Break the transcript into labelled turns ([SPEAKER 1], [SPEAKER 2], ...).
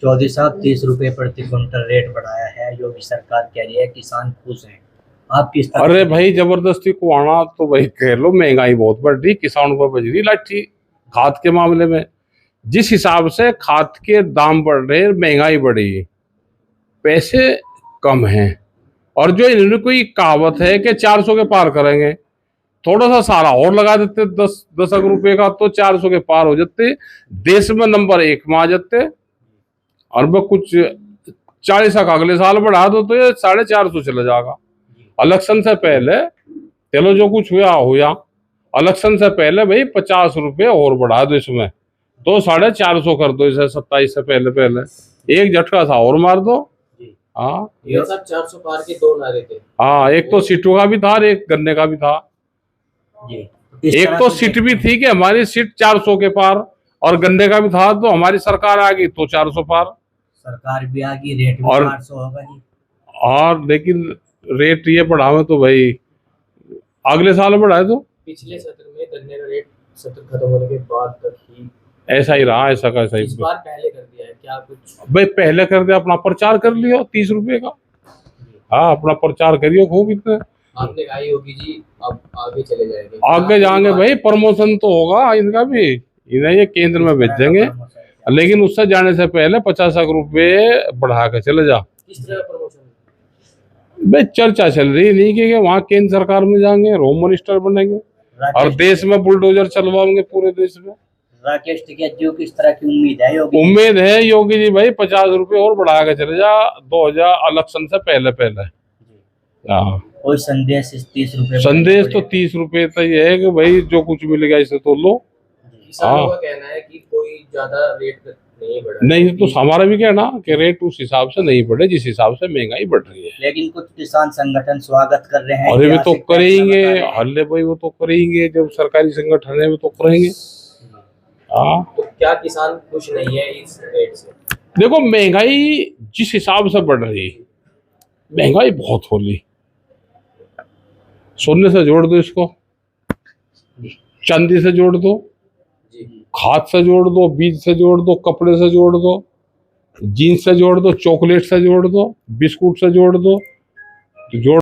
[SPEAKER 1] चौधरी साहब 30 रुपए प्रति क्विंटल रेट बढ़ाया है, योगी सरकार कह रही है किसान खुश हैं। आप किस तरह?
[SPEAKER 2] अरे भाई जबरदस्ती को आना तो भाई कह लो, महंगाई बहुत बढ़ रही, किसानों पर बज रही लाठी। खाद के मामले में जिस हिसाब से खाद के दाम बढ़ रहे, महंगाई बढ़ी, पैसे कम हैं, और जो इन्होंने कोई कहावत है कि 400 के पार करेंगे, थोड़ा सा सारा और लगा देते 10 रुपए का तो 400 के पार हो जाते, देश में नंबर 1 में आ जाते। और वो कुछ 40 का अगले साल बढ़ा दो तो ये 450 चला जाएगा। इलेक्शन से पहले चलो जो कुछ हुआ हुआ, इलेक्शन से पहले भाई 50 रुपए और बढ़ा दो, इसमें तो 450 कर दो, इसे 27 से पहले पहले एक झटका था और मार दो। हाँ
[SPEAKER 3] ये सब 400 पार के 2 नारे थे।
[SPEAKER 2] हाँ, एक तो सीटों का भी था और एक गन्ने का भी था। एक तो सीट भी थी कि हमारी सीट 400 के पार, और गन्ने का भी था तो हमारी सरकार आ गई तो 400 पार।
[SPEAKER 1] सरकार भी आ गई, रेट भी 400 होगा जी।
[SPEAKER 2] और लेकिन रेट ये बढ़ावे तो भाई अगले साल बढ़ाए तो
[SPEAKER 3] पिछले सत्र में गन्ने का रेट सत्र खत्म होने के बाद तक ही
[SPEAKER 2] ऐसा ही रहा, ऐसा का
[SPEAKER 3] इस बार पहले कर दिया है क्या कुछ?
[SPEAKER 2] भाई पहले कर दिया, अपना प्रचार कर लियो 30 रुपए का। हाँ, अपना प्रचार करियो खूब। इतने
[SPEAKER 3] आपने कहा योगी जी अब आगे चले जाएंगे,
[SPEAKER 2] आगे जाएंगे भाई, प्रमोशन तो होगा इनका भी, इन्हें ये केंद्र में भेज देंगे, लेकिन उससे जाने से पहले 50 रुपए बढ़ा के चले जा।
[SPEAKER 3] किस तरह प्रमोशन?
[SPEAKER 2] भाई चर्चा चल रही नहीं कि वहाँ केंद्र सरकार में जाएंगे, होम मिनिस्टर बनेंगे और देश में बुलडोजर चलवाएंगे पूरे देश में।
[SPEAKER 1] राकेश टिकैत जी किस तरह की उम्मीद है योगी?
[SPEAKER 2] उम्मीद है योगी जी भाई 50 रुपए और बढ़ा के चले जा 2000 इलेक्शन से पहले पहले। हाँ,
[SPEAKER 1] कोई संदेश इस 30 रुपए?
[SPEAKER 2] संदेश तो 30 रुपए तो ये है कि भाई जो कुछ मिलेगा इसे तो लो।
[SPEAKER 3] किसानों का कहना है कि कोई ज्यादा रेट नहीं बढ़ा,
[SPEAKER 2] नहीं तो हमारा भी कहना कि रेट उस हिसाब से नहीं बढ़े जिस हिसाब से महंगाई बढ़ रही है।
[SPEAKER 1] लेकिन कुछ किसान संगठन स्वागत कर रहे हैं।
[SPEAKER 2] अरे वे तो करेंगे, हल्ले भाई वो तो करेंगे, जब सरकारी संगठन है वो तो करेंगे। हाँ,
[SPEAKER 3] तो क्या किसान खुश नहीं है इस रेट से?
[SPEAKER 2] देखो महंगाई जिस हिसाब से बढ़ रही, महंगाई बहुत हो रही। सोने से जोड़ दो इसको, चांदी से जोड़ दो, खाद से जोड़ दो, बीज से जोड़ दो, कपड़े से जोड़ दो, जीन्स से जोड़ दो, चॉकलेट से जोड़ दो, बिस्कुट से जोड़ दो, जोड़